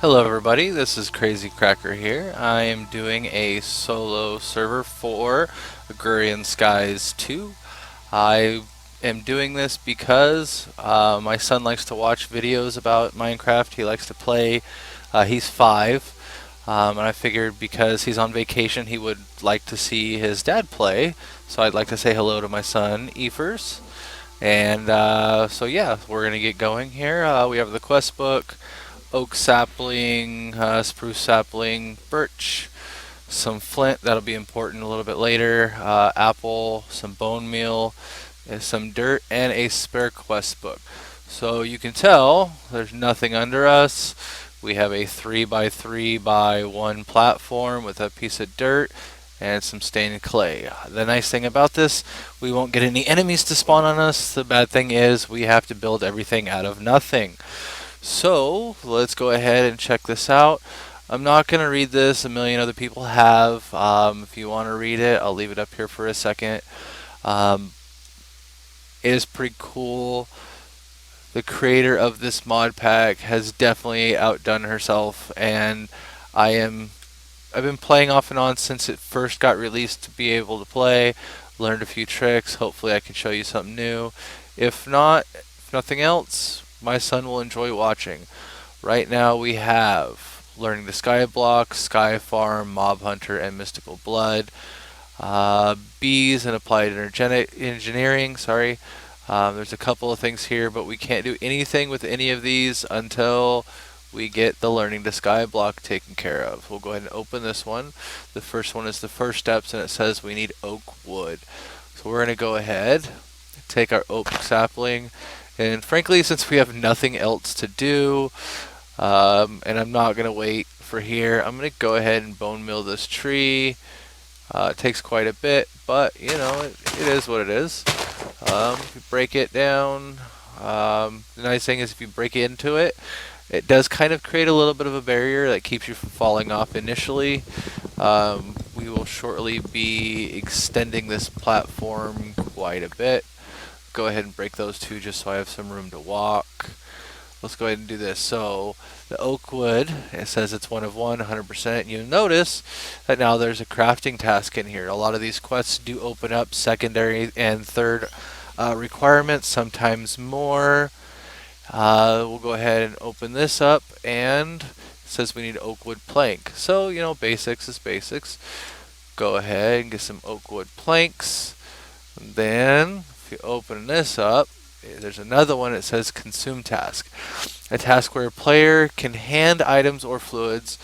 Hello everybody, this is Crazy Cracker here. I am doing a solo server for Agrarian Skies 2. I am doing this because my son likes to watch videos about Minecraft. He likes to play. He's 5. And I figured because he's on vacation he would like to see his dad play. So I'd like to say hello to my son, Efferz. And so yeah, we're going to get going here. We have the quest book, oak sapling, spruce sapling, birch, some flint, that'll be important a little bit later, apple, some bone meal, some dirt, and a spare quest book. So you can tell there's nothing under us. We have a 3x3x1 platform with a piece of dirt and some stained clay. The nice thing about this, we won't get any enemies to spawn on us. The bad thing is we have to build everything out of nothing. So let's go ahead and check this out. I'm not going to read this. A million other people have. If you want to read it, I'll leave it up here for a second. Um, it is pretty cool. The creator of this mod pack has definitely outdone herself, and I've been playing off and on since it first got released to be able to play. Learned a few tricks. Hopefully I can show you something new. If not, if nothing else, my son will enjoy watching. Right now we have Learning the Sky Block, Sky Farm, Mob Hunter, and Mystical Blood. Bees and Applied Engineering, sorry. There's a couple of things here, but we can't do anything with any of these until we get the Learning the Sky block taken care of. We'll go ahead and open this one. The first one is the first steps, and it says we need oak wood. So we're going to go ahead, take our oak sapling, and frankly, since we have nothing else to do, and I'm not going to wait for here, I'm going to go ahead and bone meal this tree. It takes quite a bit, but you know, it is what it is. If you break it down, the nice thing is if you break into it, it does kind of create a little bit of a barrier that keeps you from falling off initially. We will shortly be extending this platform quite a bit. Go ahead and break those two just so I have some room to walk. Let's go ahead and do this. So the oak wood, it says it's 1 of 1, 100%. You'll notice that now there's a crafting task in here. A lot of these quests do open up secondary and third requirements, sometimes more. We'll go ahead and open this up, and it says we need oak wood plank. So, you know, basics is basics. Go ahead and get some oak wood planks. And then, if you open this up, there's another one that says consume task. A task where a player can hand items or fluids.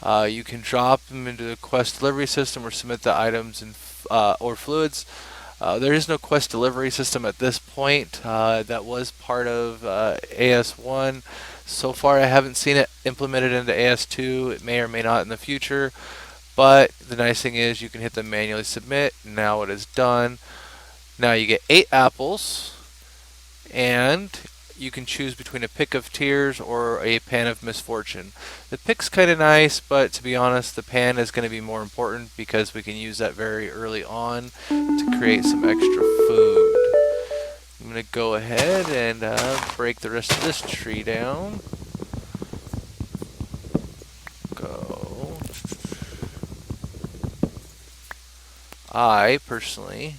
You can drop them into the quest delivery system or submit the items and or fluids. There is no quest delivery system at this point. That was part of AS1. So far I haven't seen it implemented into AS2. It may or may not in the future. But the nice thing is you can hit the manually submit. Now it is done. Now you get 8 apples, and you can choose between a pick of tears or a pan of misfortune. The pick's kind of nice, but to be honest, the pan is going to be more important because we can use that very early on to create some extra food. I'm going to go ahead and break the rest of this tree down. Go. I personally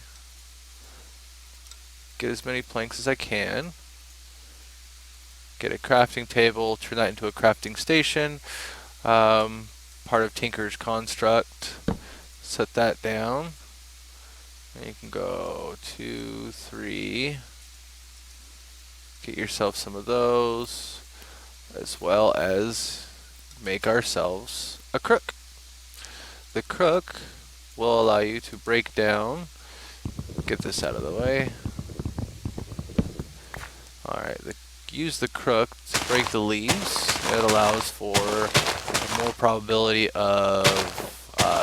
get as many planks as I can. Get a crafting table, turn that into a crafting station. Part of Tinker's construct. Set that down. And you can go 2, 3. Get yourself some of those, as well as make ourselves a crook. The crook will allow you to break down. Get this out of the way. Alright, use the crook to break the leaves. It allows for more probability of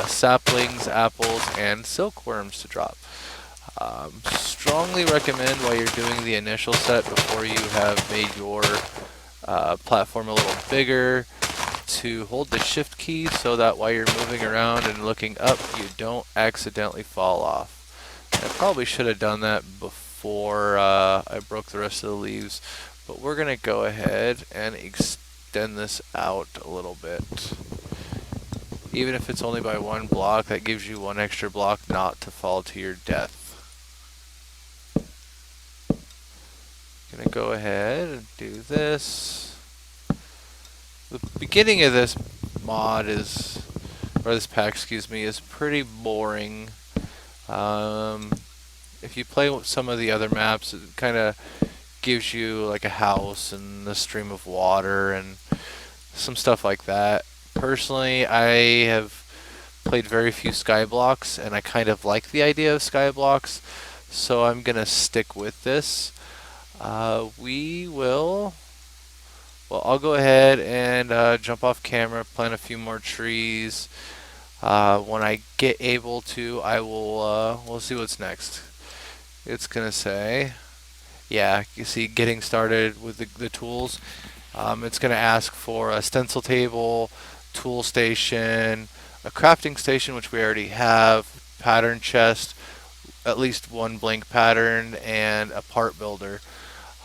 saplings, apples, and silkworms to drop. Strongly recommend while you're doing the initial set, before you have made your platform a little bigger, to hold the shift key so that while you're moving around and looking up, you don't accidentally fall off. I probably should have done that before I broke the rest of the leaves, but we're going to go ahead and extend extend this out a little bit. Even if it's only by 1 block, that gives you 1 extra block not to fall to your death. Gonna go ahead and do this. The beginning of this mod is, or this pack, excuse me, is pretty boring. If you play with some of the other maps, it kind of gives you like a house and a stream of water and some stuff like that. Personally, I have played very few skyblocks, and I kind of like the idea of skyblocks, so I'm gonna stick with this. I'll go ahead and jump off camera, plant a few more trees. When I get able to, we'll see what's next. It's gonna say, yeah, you see getting started with the tools. It's gonna ask for a stencil table, tool station, a crafting station, which we already have, pattern chest, at least 1 blank pattern, and a part builder.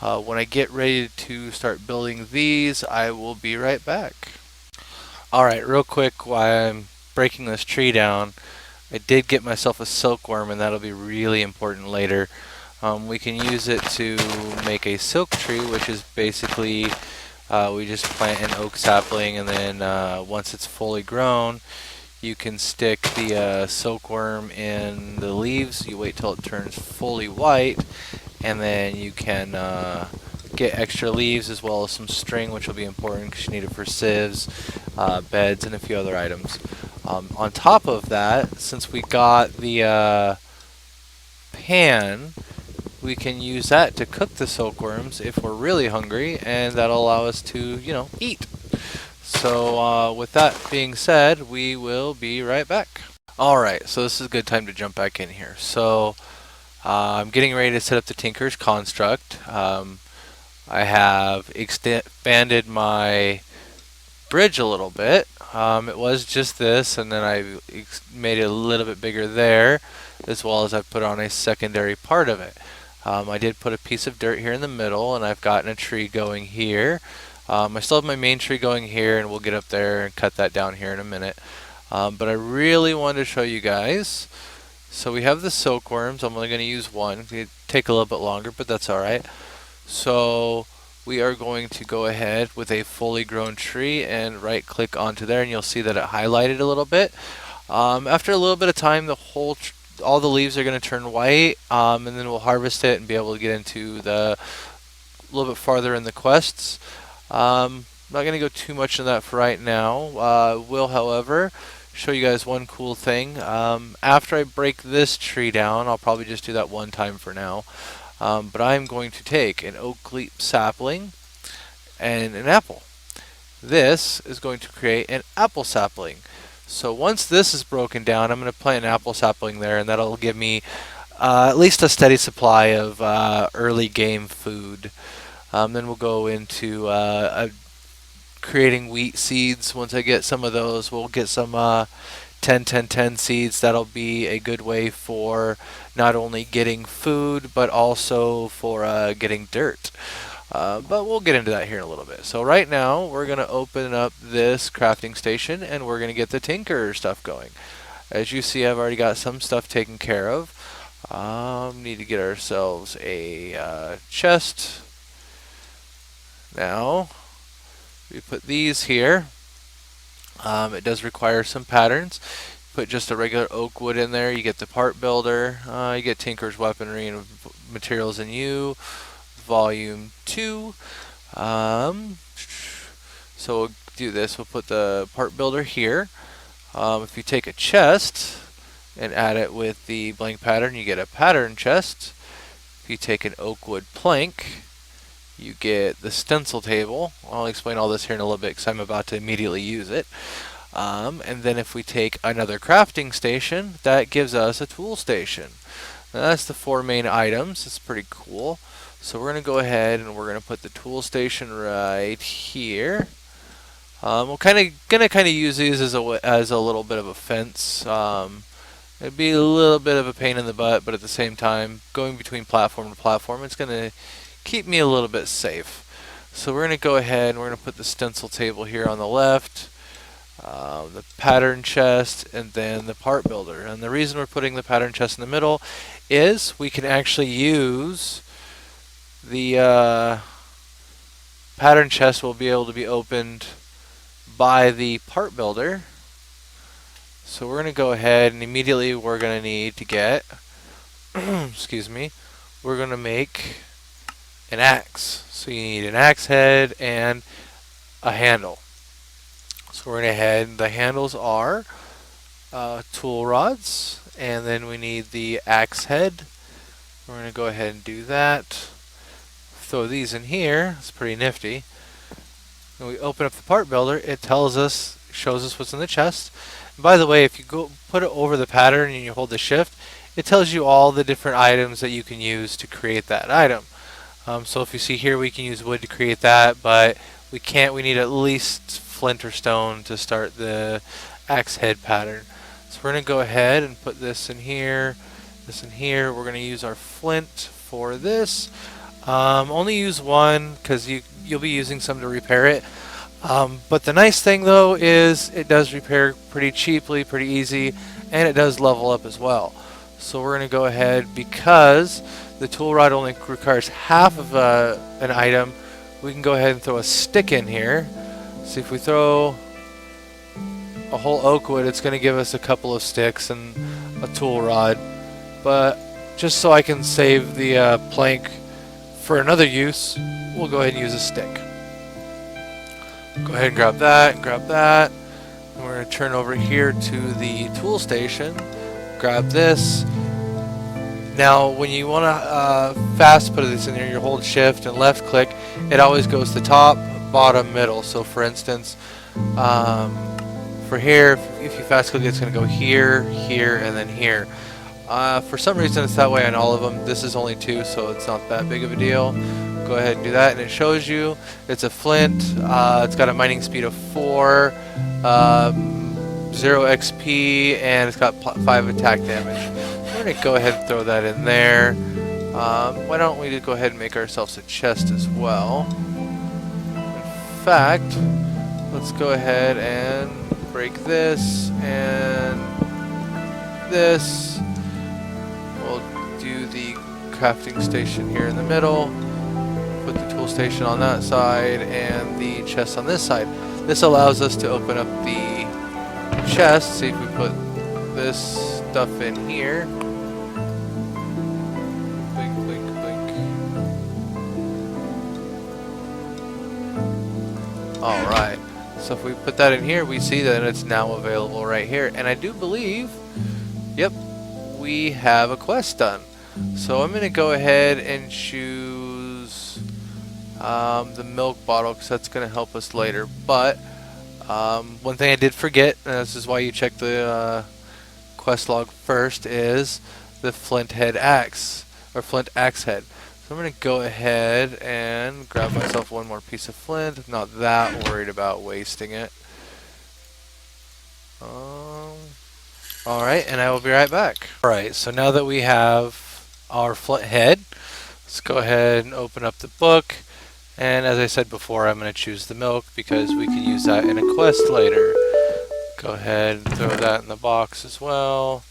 When I get ready to start building these, I will be right back. Alright, real quick while I'm breaking this tree down, I did get myself a silkworm, and that'll be really important later. We can use it to make a silk tree, which is basically we just plant an oak sapling, and then once it's fully grown, you can stick the silkworm in the leaves. You wait till it turns fully white, and then you can get extra leaves as well as some string, which will be important because you need it for sieves, beds, and a few other items. On top of that, since we got the pan, we can use that to cook the silkworms if we're really hungry, and that'll allow us to, eat. So with that being said, we will be right back. Alright, so this is a good time to jump back in here. So I'm getting ready to set up the Tinker's construct. I have expanded my bridge a little bit. It was just this, and then I made it a little bit bigger there, as well as I put on a secondary part of it. I did put a piece of dirt here in the middle, and I've gotten a tree going here. I still have my main tree going here, and we'll get up there and cut that down here in a minute. But I really wanted to show you guys. So we have the silkworms. I'm only going to use 1. It take a little bit longer, but that's alright. So we are going to go ahead with a fully grown tree and right click onto there, and you'll see that it highlighted a little bit. After a little bit of time, all the leaves are going to turn white, and then we'll harvest it and be able to get into a little bit farther in the quests. I'm not going to go too much in that for right now. Will, however, show you guys one cool thing. After I break this tree down, I'll probably just do that 1 time for now. But I'm going to take an oak leaf sapling and an apple. This is going to create an apple sapling. So once this is broken down, I'm going to plant an apple sapling there, and that'll give me at least a steady supply of early game food. Then we'll go into creating wheat seeds. Once I get some of those, we'll get some 10-10-10 seeds. That'll be a good way for not only getting food, but also for getting dirt. But we'll get into that here in a little bit. So right now, we're going to open up this crafting station, and we're going to get the Tinker stuff going. As you see, I've already got some stuff taken care of. Need to get ourselves a chest. Now, we put these here. It does require some patterns. Put just a regular oak wood in there. You get the part builder. You get Tinker's weaponry and materials in you. Volume 2. So we'll do this. We'll put the part builder here. If you take a chest and add it with the blank pattern, you get a pattern chest. If you take an oak wood plank, you get the stencil table. I'll explain all this here in a little bit because I'm about to immediately use it. And then if we take another crafting station, that gives us a tool station. Now that's the 4 main items. It's pretty cool. So we're going to go ahead and we're going to put the tool station right here. We're gonna use these as a little bit of a fence. It'd be a little bit of a pain in the butt, but at the same time, going between platform to platform, it's going to keep me a little bit safe. So we're going to go ahead and we're going to put the stencil table here on the left, the pattern chest, and then the part builder. And the reason we're putting the pattern chest in the middle is we can actually use the pattern chest will be able to be opened by the part builder. So we're going to go ahead and immediately we're going to need to get, excuse me, we're going to make an axe. So you need an axe head and a handle. So we're going to head, the handles are tool rods, and then we need the axe head. We're going to go ahead and do that. Throw these in here. It's pretty nifty. When we open up the part builder, it tells us, shows us what's in the chest. And by the way, if you go put it over the pattern and you hold the shift, it tells you all the different items that you can use to create that item. So if you see here, we can use wood to create that, but we can't. We need at least flint or stone to start the axe head pattern. So we're going to go ahead and put this in here, this in here. We're going to use our flint for this. Only use one because you'll be using some to repair it. But the nice thing though is it does repair pretty cheaply, pretty easy, and it does level up as well. So we're going to go ahead, because the tool rod only requires half of an item, we can go ahead and throw a stick in here. See, if we throw a whole oak wood, it's going to give us a couple of sticks and a tool rod. But just so I can save the plank for another use, we'll go ahead and use a stick. Go ahead and grab that, and grab that. And we're going to turn over here to the tool station. Grab this. Now, when you want to fast put this in there, you hold shift and left click. It always goes to top, bottom, middle. So for instance, for here, if you fast click, it's going to go here, here, and then here. For some reason, it's that way on all of them. This is only 2, so it's not that big of a deal. Go ahead and do that, and it shows you it's a flint. It's got a mining speed of 4, 0 XP, and it's got 5 attack damage. We're going to go ahead and throw that in there. Why don't we just go ahead and make ourselves a chest as well? In fact, let's go ahead and break this and this. We'll do the crafting station here in the middle. Put the tool station on that side and the chest on this side. This allows us to open up the chest. See if we put this stuff in here. Blink, blink, blink. Alright. So if we put that in here, we see that it's now available right here. And I do believe, yep, we have a quest done. So I'm going to go ahead and choose the milk bottle, because that's going to help us later. But one thing I did forget, and this is why you check the quest log first, is the flint head axe, or flint axe head. So I'm going to go ahead and grab myself one more piece of flint. I'm not that worried about wasting it. Alright, and I will be right back. Alright, so now that we have our flint head, let's go ahead and open up the book. And as I said before, I'm going to choose the milk because we can use that in a quest later. Go ahead and throw that in the box as well.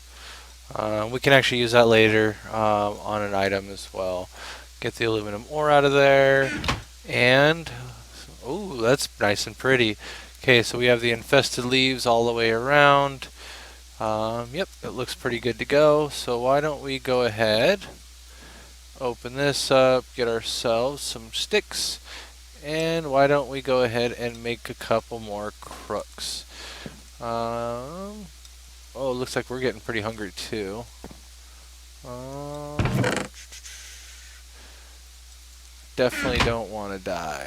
We can actually use that later on an item as well. Get the aluminum ore out of there. And, ooh, that's nice and pretty. Okay, so we have the infested leaves all the way around. Yep, it looks pretty good to go. So why don't we go ahead, open this up, get ourselves some sticks, and why don't we go ahead and make a couple more crooks. Oh, it looks like we're getting pretty hungry too. Definitely don't want to die.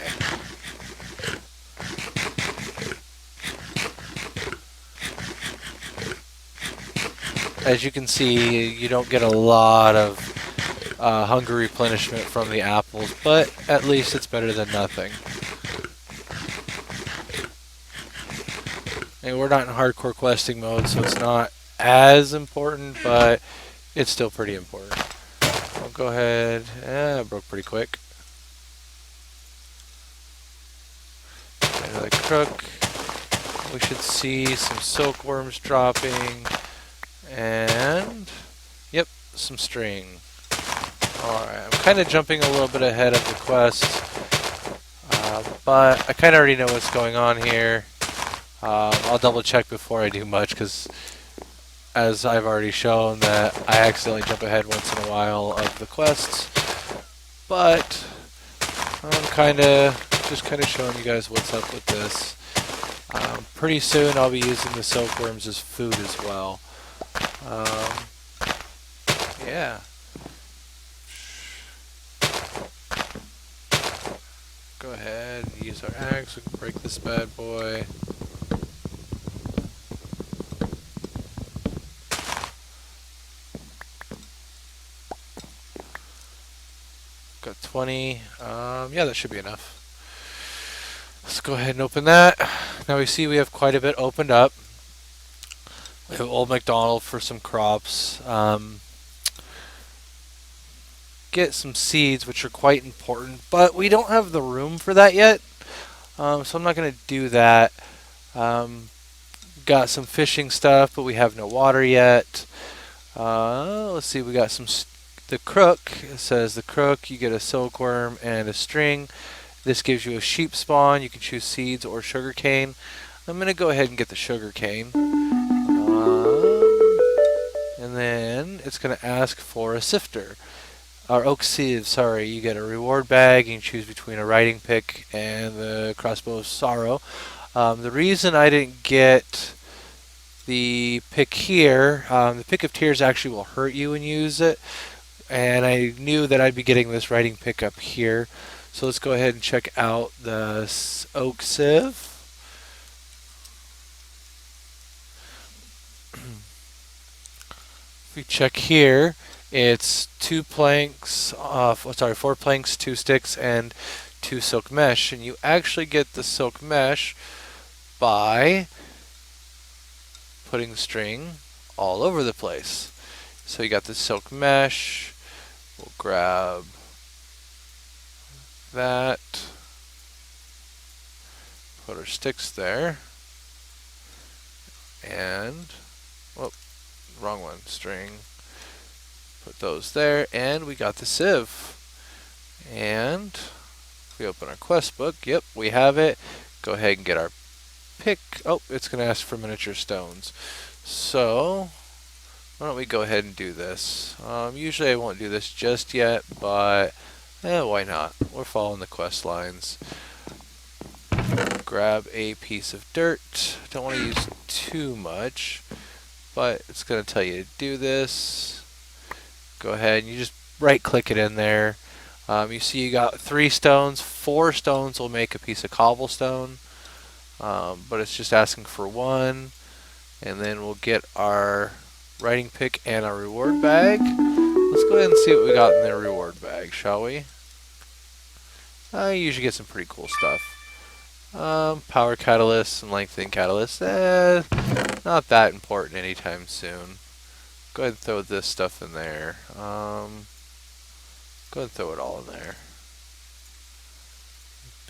As you can see, you don't get a lot of hunger replenishment from the apples, but at least it's better than nothing. And we're not in hardcore questing mode, so it's not as important, but it's still pretty important. I'll go ahead, it broke pretty quick. the crook. We should see some silkworms dropping, and yep, some string. Alright, I'm kind of jumping a little bit ahead of the quest, but I kind of already know what's going on here. I'll double check before I do much, because as I've already shown that I accidentally jump ahead once in a while of the quests, but I'm just kind of showing you guys what's up with this. Pretty soon I'll be using the silkworms as food as well. Yeah. Go ahead and use our axe. We can break this bad boy. Got 20. Yeah, that should be enough. Let's go ahead and open that. Now we see we have quite a bit opened up. We have Old MacDonald for some crops. Get some seeds, which are quite important, but we don't have the room for that yet, so I'm not going to do that. Got some fishing stuff, but we have no water yet. Let's see, we got the crook. It says the crook, you get a silkworm and a string. This gives you a sheep spawn. You can choose seeds or sugarcane. I'm going to go ahead and get the sugarcane. And then it's going to ask for a sifter. Or oak sieve, sorry. You get a reward bag. You can choose between a riding pick and the crossbow of sorrow. The reason I didn't get the pick here, the pick of tears actually will hurt you when you use it. And I knew that I'd be getting this riding pick up here. So let's go ahead and check out the oak sieve. If we check here, it's 4 planks, 2 sticks, and 2 silk mesh. And you actually get the silk mesh by putting the string all over the place. So you got the silk mesh. We'll grab that. Put our sticks there. And, oh, wrong one, string. Put those there, and we got the sieve. And if we open our quest book, yep, we have it. Go ahead and get our pick. Oh, it's going to ask for miniature stones. So why don't we go ahead and do this? Usually I won't do this just yet, but why not? We're following the quest lines. Grab a piece of dirt. Don't want to use too much, but it's going to tell you to do this. Go ahead and you just right click it in there. You see you got 3 stones. 4 stones will make a piece of cobblestone, but it's just asking for 1. And then we'll get our riding pick and our reward bag. Let's go ahead and see what we got in the reward bag, shall we? You usually get some pretty cool stuff. Power catalyst and lengthening catalyst. Not that important anytime soon. Go ahead and throw this stuff in there. Go ahead and throw it all in there.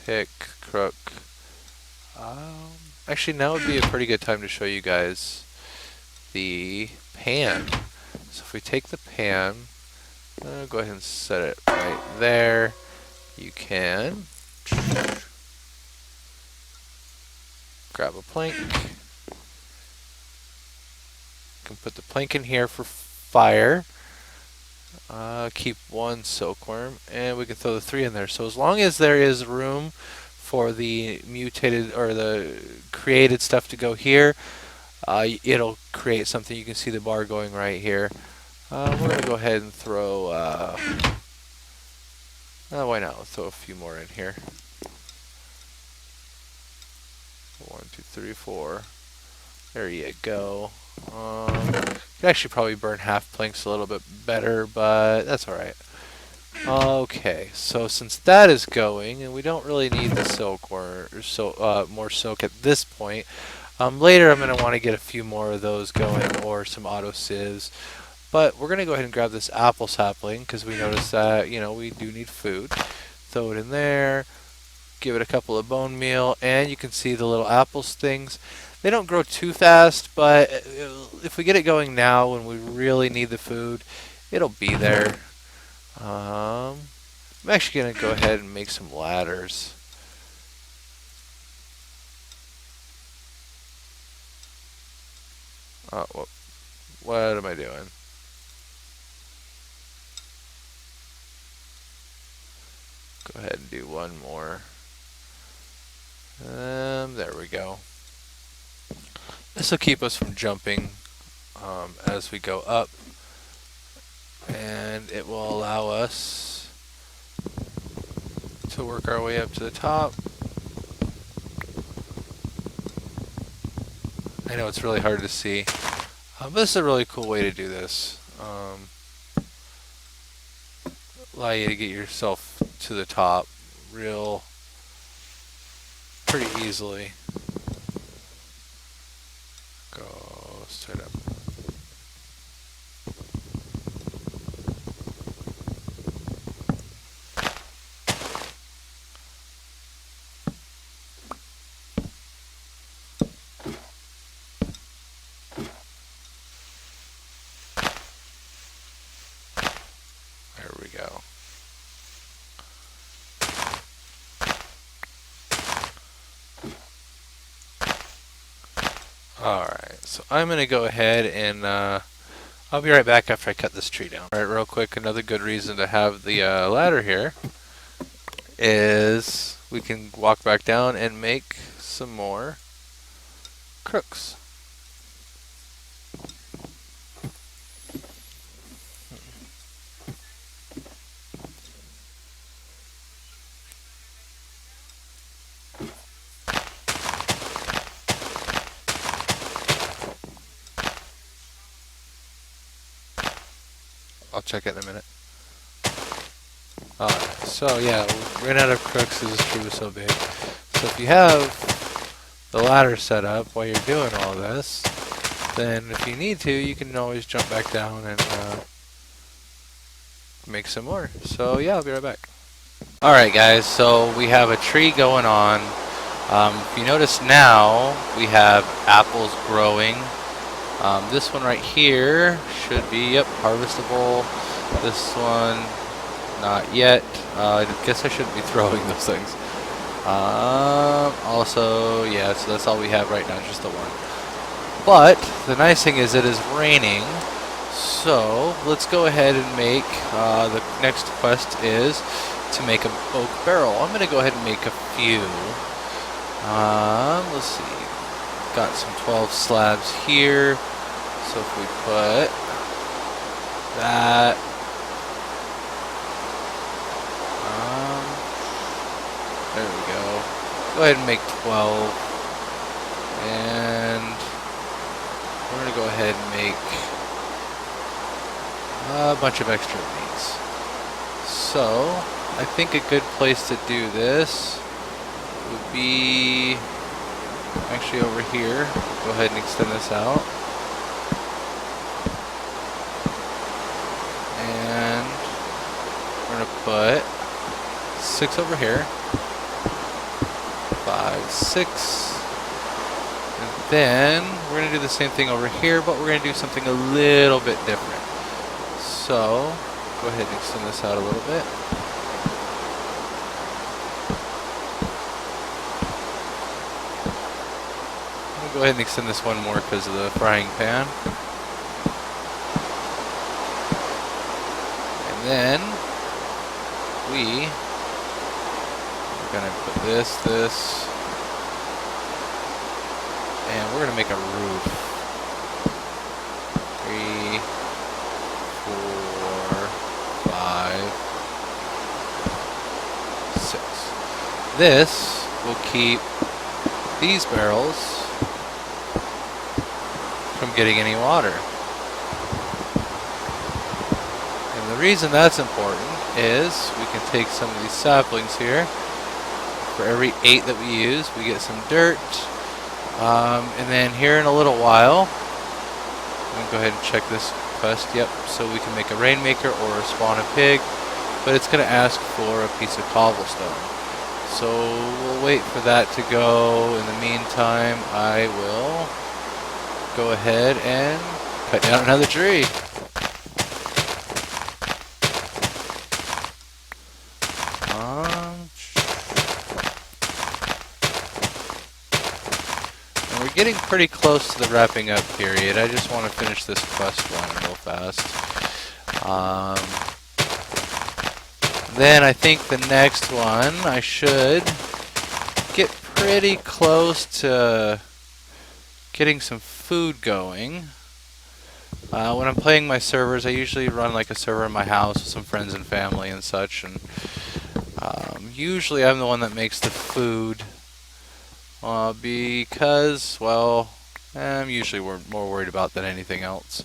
Pick, crook. Actually, now would be a pretty good time to show you guys the pan. So if we take the pan, go ahead and set it right there. You can grab a plank. You can put the plank in here for fire. Keep 1 silkworm, and we can throw the 3 in there. So as long as there is room for the mutated or the created stuff to go here, it'll create something. You can see the bar going right here. We're going to go ahead and throw, why not? Let's throw a few more in here. 1, 2, 3, 4. There you go. You could actually probably burn half planks a little bit better, but that's alright. Okay, so since that is going, and we don't really need the silkworm, or more silk at this point, later I'm going to want to get a few more of those going, or some auto sieves. But we're going to go ahead and grab this apple sapling, because we noticed that, we do need food. Throw it in there. give it a couple of bone meal, and you can see the little apples things. They don't grow too fast, but if we get it going now when we really need the food, it'll be there. I'm actually going to go ahead and make some ladders. Oh, what am I doing? Go ahead and do one more. There we go. This will keep us from jumping as we go up, and it will allow us to work our way up to the top. I know it's really hard to see, but this is a really cool way to do this. Allow you to get yourself to the top pretty easily. Go straight up. There we go. Alright, so I'm going to go ahead and I'll be right back after I cut this tree down. Alright, real quick, another good reason to have the ladder here is we can walk back down and make some more crooks. I'll check it in a minute. Alright, so yeah, we ran out of crooks because this tree was so big. So if you have the ladder set up while you're doing all this, then if you need to, you can always jump back down and make some more. So yeah, I'll be right back. Alright guys, so we have a tree going on. If you notice now, we have apples growing. This one right here should be, yep, harvestable. This one, not yet. I guess I shouldn't be throwing those things. Also, yeah, so that's all we have right now, just the one. But the nice thing is it is raining, so let's go ahead and make, the next quest is to make an oak barrel. I'm going to go ahead and make a few. Let's see. Got some 12 slabs here. So if we put that, there we go. Go ahead and make 12, and we're going to go ahead and make a bunch of extra of these. So I think a good place to do this would be actually over here. Go ahead and extend this out. And we're going to put 6 over here. 5, 6. And then we're going to do the same thing over here, but we're going to do something a little bit different. So go ahead and extend this out a little bit. Go ahead and extend this one more because of the frying pan. And then we're going to put this, and we're going to make a roof. 3, 4, 5, 6. This will keep these barrels from getting any water. And the reason that's important is we can take some of these saplings here. For every 8 that we use, we get some dirt. And then here in a little while, I'm going to go ahead and check this quest. Yep, so we can make a rainmaker or spawn a pig, but it's going to ask for a piece of cobblestone. So we'll wait for that to go. In the meantime, I will go ahead and cut down another tree. And we're getting pretty close to the wrapping up period. I just want to finish this quest line real fast. Then I think the next one I should get pretty close to getting some food going. When I'm playing my servers, I usually run like a server in my house with some friends and family and such, and usually I'm the one that makes the food because, well, I'm usually more worried about than anything else.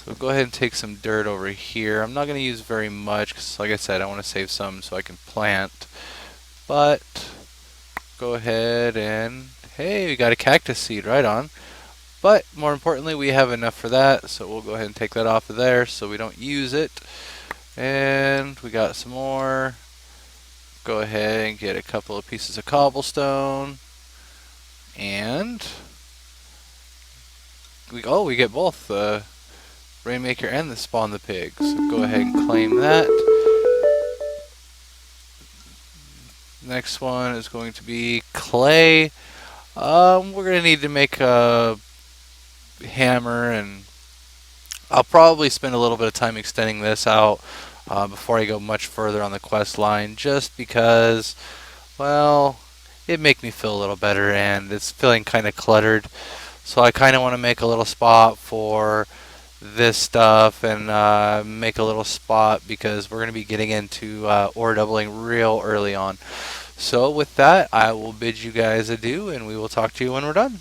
So go ahead and take some dirt over here. I'm not going to use very much because, like I said, I want to save some so I can plant. But go ahead and, hey, we got a cactus seed, right on. But more importantly, we have enough for that, so we'll go ahead and take that off of there so we don't use it. And we got some more. Go ahead and get a couple of pieces of cobblestone. And we get both the Rainmaker and the Spawn the Pig. So go ahead and claim that. Next one is going to be clay. We're going to need to make a hammer, and I'll probably spend a little bit of time extending this out before I go much further on the quest line, just because, well, it makes me feel a little better, and it's feeling kind of cluttered. So I kind of want to make a little spot for this stuff and make a little spot because we're going to be getting into ore doubling real early on. So with that, I will bid you guys adieu, and we will talk to you when we're done.